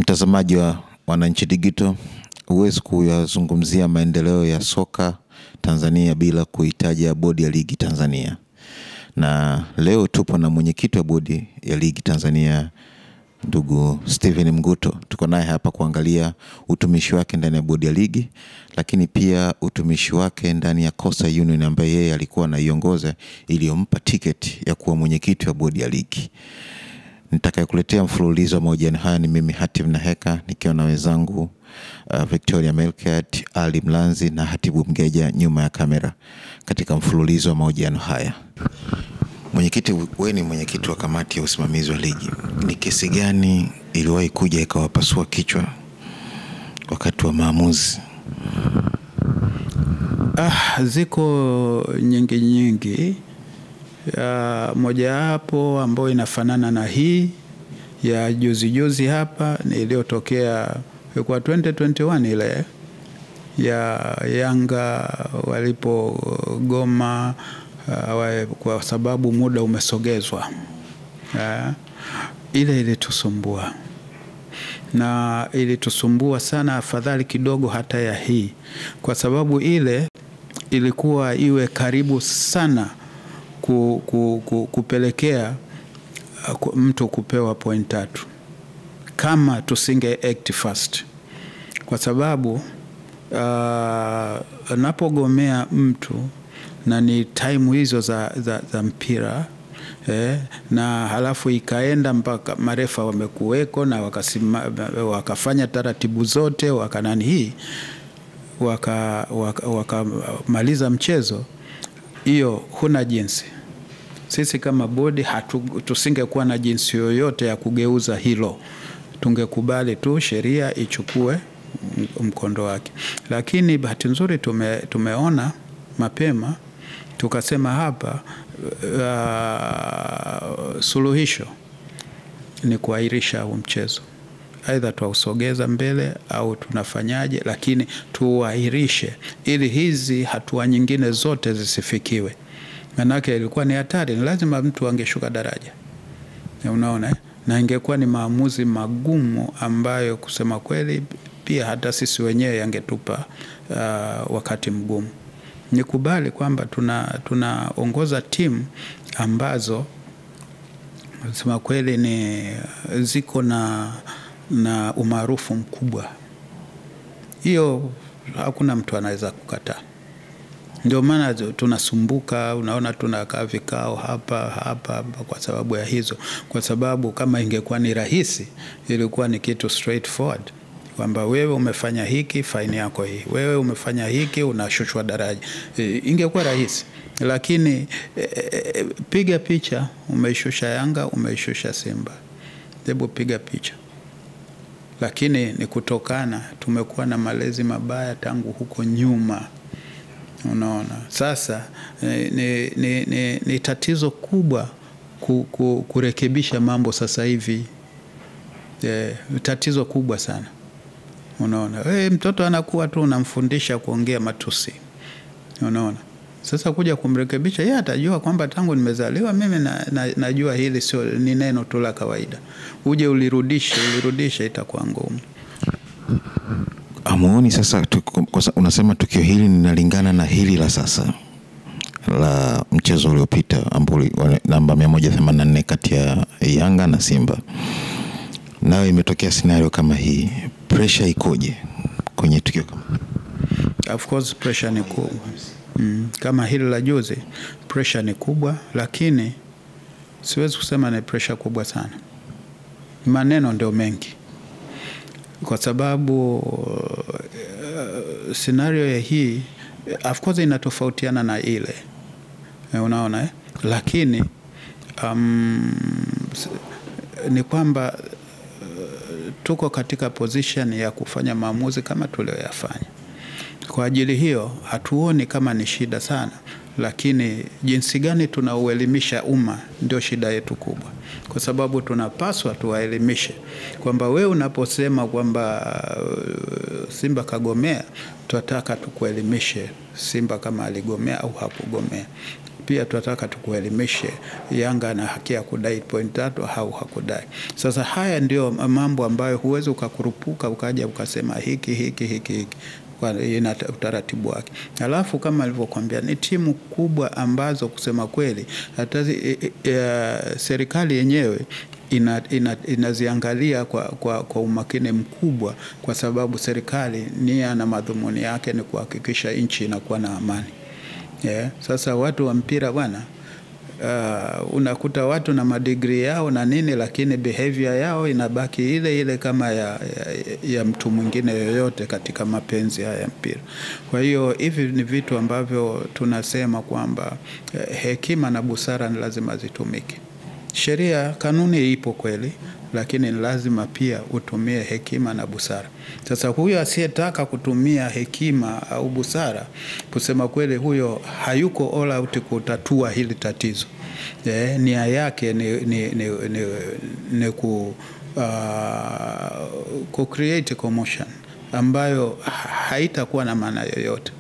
Mtazamaji wa Wananchi Digital, huwezi kuyazungumzia maendeleo ya soka Tanzania bila kuitaja bodi ya ligi Tanzania. Na leo tupo na mwenyekiti wa bodi ya ligi Tanzania, ndugu Steven Mguto. Tuko naye hapa kuangalia utumishi wake ndani ya bodi ya ligi, lakini pia utumishi wake ndani ya Coastal Union ambaye yeye alikuwa anaiongoza, iliyompa ticket ya kuwa mwenyekiti wa bodi ya ligi. Nitakayokuletea mfululizo wa mahojiano haya ni mimi Hatib Naheka, nikiwa na wenzangu Victoria Melkat, Ali Mlanzi na Hatibu Mgeja nyuma ya kamera katika mfululizo wa mahojiano haya. Mwenyekiti, wewe ni mwenyekiti wa kamati ya usimamizi wa ligi. Ni kesi gani iliwahi kuja ikawapasua kichwa wakati wa maamuzi? Ziko nyingi. Moja hapo ambayo inafanana na hii ya juzi hapa ni iliyotokea kwa 2021 ile ya Yanga walipogoma kwa sababu muda umesogezwa. Ile ilitusumbua. Na ilitusumbua sana, afadhali kidogo hata ya hii, kwa sababu ile ilikuwa iwe karibu sana kupelekea mtu kupewa point 3 kama tusinge act fast, kwa sababu napogomea mtu na ni time hizo za mpira na halafu ikaenda mpaka marefa wamekuweko na wakafanya taratibu zote wakanani hii wakamaliza mchezo, hiyo huna jinsi. Sisi kama bodi tusingekuwa na jinsi yoyote ya kugeuza hilo. Tungekubali tu sheria ichukue mkondo wake. Lakini bahati nzuri tumeona mapema, tukasema hapa suluhisho ni kuahirisha huu mchezo. Aidha tuusogeza mbele au tunafanyaje, lakini tuahirishe ili hizi hatua nyingine zote zisifikiwe. Manake ilikuwa ni hatari, ni lazima mtu angeshuka daraja. Unaona, na ingekuwa ni maamuzi magumu ambayo kusema kweli pia hata sisi wenyewe yangetupa wakati mgumu. Nikubali kwamba tunaongoza timu ambazo kusema kweli ni ziko na umaarufu mkubwa. Hiyo hakuna mtu anaweza kukataa. Ndio maana tunasumbuka, unaona tunakaa vikao hapa kwa sababu ya hizo. Kwa sababu kama ingekuwa ni rahisi, ilikuwa ni kitu straightforward, kwamba wewe umefanya hiki, faini yako hii. Wewe umefanya hiki, unashushwa daraja. Ingekuwa rahisi. Lakini piga picha, umeishusha Yanga, umeishusha Simba. Hebu piga picha. Lakini ni kutokana tumekuwa na malezi mabaya tangu huko nyuma. Unaona, sasa ni tatizo kubwa kurekebisha mambo sasa hivi. Tatizo kubwa sana. Unaona, mtoto anakuwa tu unamfundisha kuongea matusi. Unaona, sasa kuja kumrekebisha, yeye atajua kwamba tangu nimezaliwa mimi najua hili sio, ni neno tu la kawaida. Uje ulirudishe itakuwa ngumu. Amuoni sasa unasema tukio hili linalingana na hili la sasa la mchezo uliopita ambao namba 184 kati ya Yanga na Simba. Nao imetokea scenario kama hii. Pressure ikoje kwenye tukio kama? Of course pressure ni kubwa. Kama hili la juzi, pressure ni kubwa, lakini siwezi kusema ni pressure kubwa sana. Maneno ndio mengi. Kwa sababu scenario ya hii of course inatofautiana na ile. Unaona lakini ni kwamba tuko katika position ya kufanya maamuzi kama tulioyafanya. Kwa ajili hiyo hatuoni kama ni shida sana, lakini jinsi gani tunauelimisha umma ndio shida yetu kubwa, kwa sababu tunapaswa tuwaelimishe kwamba wewe unaposema kwamba Simba kagomea, tunataka tukuelimishe Simba kama aligomea au hakugomea. Pia tunataka tukuelimishe Yanga na haki ya kudai point 3 au hakudai. Sasa haya ndio mambo ambayo huwezi ukakurupuka ukaja ukasema hiki kwa ina utaratibu wake. Alafu kama alivyokuambia ni timu kubwa ambazo kusema kweli hata serikali yenyewe inaziangalia kwa umakini mkubwa, kwa sababu serikali nia na madhumuni yake ni kuhakikisha nchi inakuwa na amani. Sasa watu wa mpira bwana, unakuta watu na madigrii yao na nini, lakini behavior yao inabaki ile kama ya mtu mwingine yoyote katika mapenzi haya ya mpira. Kwa hiyo hivi ni vitu ambavyo tunasema kwamba hekima na busara ni lazima zitumike. Sheria, kanuni ipo kweli, lakini lazima pia utumie hekima na busara. Sasa huyo asiyetaka kutumia hekima au busara, kusema kweli huyo hayuko all out kutatua hili tatizo. Nia yake ni ku create commotion ambayo haitakuwa na maana yoyote.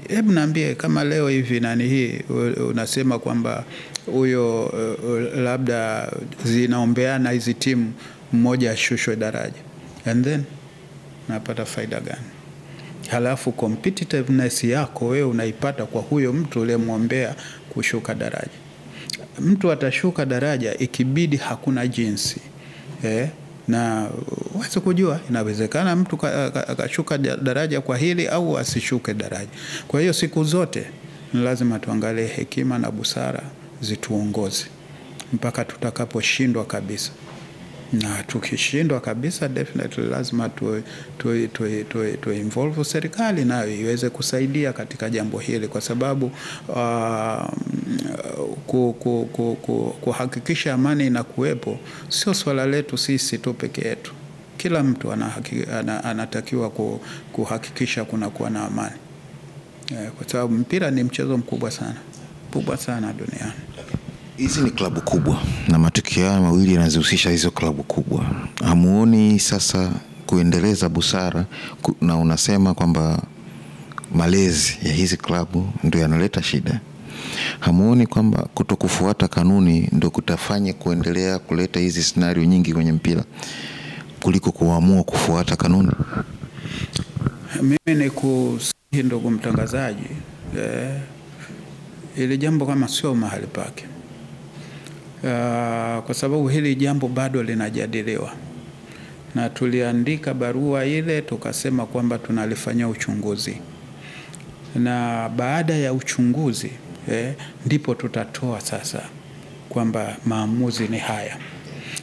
Hebu niambie kama leo hivi nani hii unasema kwamba huyo labda zinaombeana hizi timu, mmoja ashushwe daraja, and then unapata faida gani? Halafu competitiveness yako wewe unaipata kwa huyo mtu uliyemwombea kushuka daraja. Mtu atashuka daraja ikibidi, hakuna jinsi. Na uweze kujua inawezekana mtu akashuka daraja kwa hili au asishuke daraja. Kwa hiyo siku zote ni lazima tuangalie hekima na busara zituongoze mpaka tutakaposhindwa kabisa. Na tukishindwa kabisa, definitely lazima tu involve serikali nayo iweze kusaidia katika jambo hili, kwa sababu kuhakikisha amani inakuwepo sio swala letu sisi tu peke yetu. Kila mtu anatakiwa kuhakikisha kunakuwa na amani, kwa sababu mpira ni mchezo mkubwa sana duniani. Hizi ni klabu kubwa na matukio haya mawili yanazihusisha hizo klabu kubwa. Hamuoni sasa kuendeleza busara, na unasema kwamba malezi ya hizi klabu ndio yanaleta shida? Hamuoni kwamba kutokufuata kanuni ndio kutafanya kuendelea kuleta hizi scenario nyingi kwenye mpira kuliko kuamua kufuata kanuni? Mimi ni kusihi ndugu mtangazaji, ili jambo kama sio mahali pake. Kwa sababu hili jambo bado linajadiliwa, na tuliandika barua ile tukasema kwamba tunalifanyia uchunguzi, na baada ya uchunguzi ndipo tutatoa sasa kwamba maamuzi ni haya.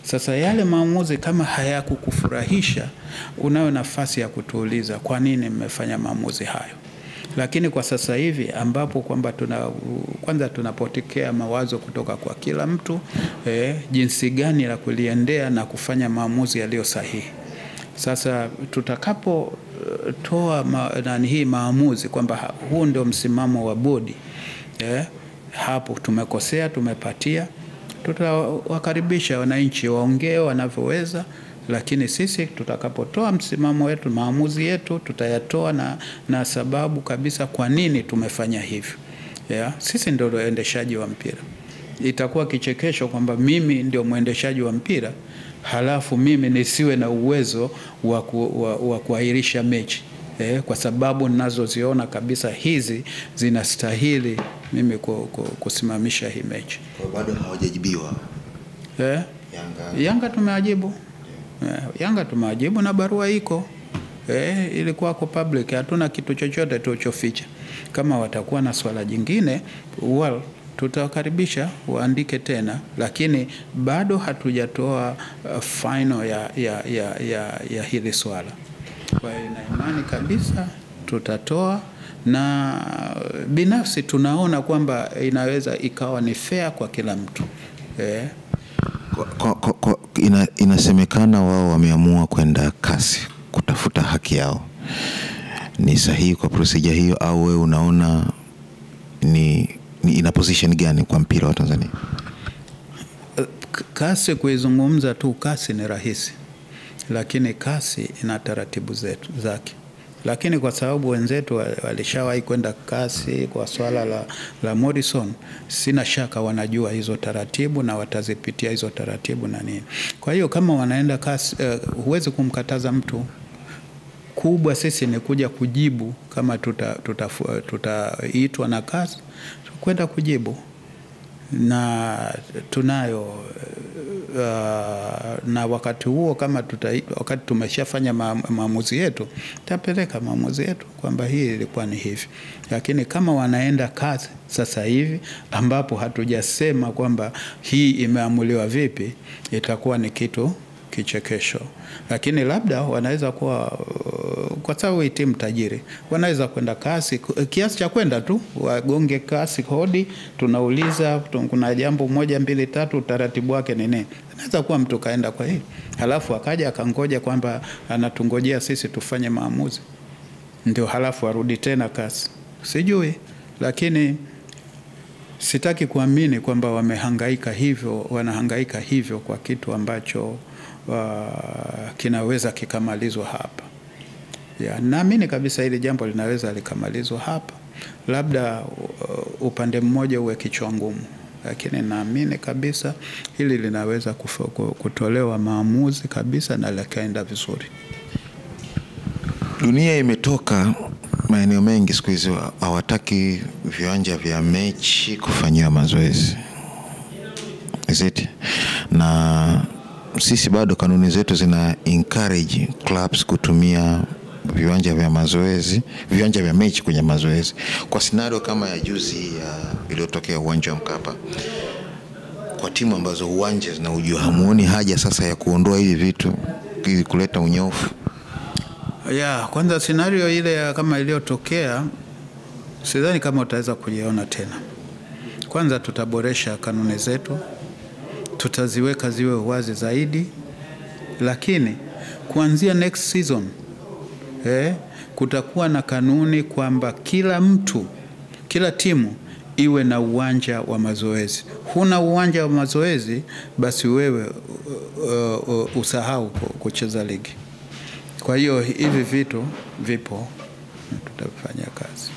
Sasa yale maamuzi kama hayakukufurahisha, unayo nafasi ya kutuuliza kwa nini mmefanya maamuzi hayo. Lakini kwa sasa hivi ambapo kwamba kwanza tunapokea mawazo kutoka kwa kila mtu, jinsi gani la kuliendea na kufanya maamuzi yaliyo sahihi. Sasa tutakapotoa hii maamuzi kwamba huu ndio msimamo wa bodi, hapo tumekosea, tumepatia, tutawakaribisha wananchi waongee wanavyoweza. Lakini sisi tutakapotoa msimamo wetu, maamuzi yetu tutayatoa na sababu kabisa kwa nini tumefanya hivyo. Sisi ndio waendeshaji wa mpira. Itakuwa kichekesho kwamba mimi ndio mwendeshaji wa mpira halafu mimi nisiwe na uwezo wa kuahirisha mechi, kwa sababu ninazoziona kabisa hizi zinastahili mimi kusimamisha hii mechi. Kwa bado hawajajibiwa? Yanga tumewajibu. Yanga tumewajibu na barua iko. Ilikuwa kwa public, hatuna kitu chochote tulichoficha. Kama watakuwa na swala jingine, tutawakaribisha waandike tena, lakini bado hatujatoa final ya hili swala. Kwa hiyo na imani kabisa tutatoa, na binafsi tunaona kwamba inaweza ikawa ni fair kwa kila mtu. Inasemekana wao wameamua kwenda kasi kutafuta haki yao. Ni sahihi kwa procedure hiyo, au wewe unaona ina position gani kwa mpira wa Tanzania? Kasi kuizungumza tu, kasi ni rahisi, lakini kasi ina taratibu zake. Lakini kwa sababu wenzetu walishawahi kwenda kasi kwa swala la Morrison, sina shaka wanajua hizo taratibu na watazipitia hizo taratibu na nini. Kwa hiyo kama wanaenda kasi, huwezi kumkataza mtu. Kubwa sisi ni kuja kujibu kama tutaitwa na kasi, kwenda kujibu. Na tunayo na wakati huo kama wakati tumeshafanya maamuzi yetu, tutapeleka maamuzi yetu kwamba hii ilikuwa ni hivi. Lakini kama wanaenda kazi sasa hivi ambapo hatujasema kwamba hii imeamuliwa vipi, itakuwa ni kitu kichekesho. Lakini labda wanaweza kuwa, kwa sababu hii timu tajiri, wanaweza kwenda kasi kiasi cha kwenda tu wagonge kasi hodi, tunauliza kuna jambo 1 2 3 utaratibu wake ni nini. Anaweza kuwa mtu kaenda kwa hii, halafu akaja akangoja kwamba anatungojea sisi tufanye maamuzi, ndio halafu arudi tena kasi. Sijui, lakini sitaki kuamini kwamba wanahangaika hivyo kwa kitu ambacho kinaweza kikamalizwa hapa. Naamini kabisa hili jambo linaweza likamalizwa hapa. Labda upande mmoja uwe kichwa ngumu, lakini naamini kabisa hili linaweza kutolewa maamuzi kabisa na likaenda vizuri. Dunia imetoka maeneo mengi siku hizi hawataki viwanja vya mechi kufanyiwa mazoezi. Is it? Na sisi bado kanuni zetu zina encourage clubs kutumia viwanja vya mazoezi, viwanja vya mechi kwenye mazoezi. Kwa scenario kama ya juzi iliyotokea uwanja wa Mkapa, kwa timu ambazo uwanja zinaujua, hamuoni haja sasa ya kuondoa hivi vitu ili kuleta unyofu? Kwanza scenario ile kama iliyotokea sidhani kama utaweza kuiona tena. Kwanza tutaboresha kanuni zetu, tutaziweka ziwe wazi zaidi, lakini kuanzia next season kutakuwa na kanuni kwamba kila timu iwe na uwanja wa mazoezi. Huna uwanja wa mazoezi, basi wewe usahau kucheza ligi. Kwa hiyo hivi vitu vipo, tutafanya kazi.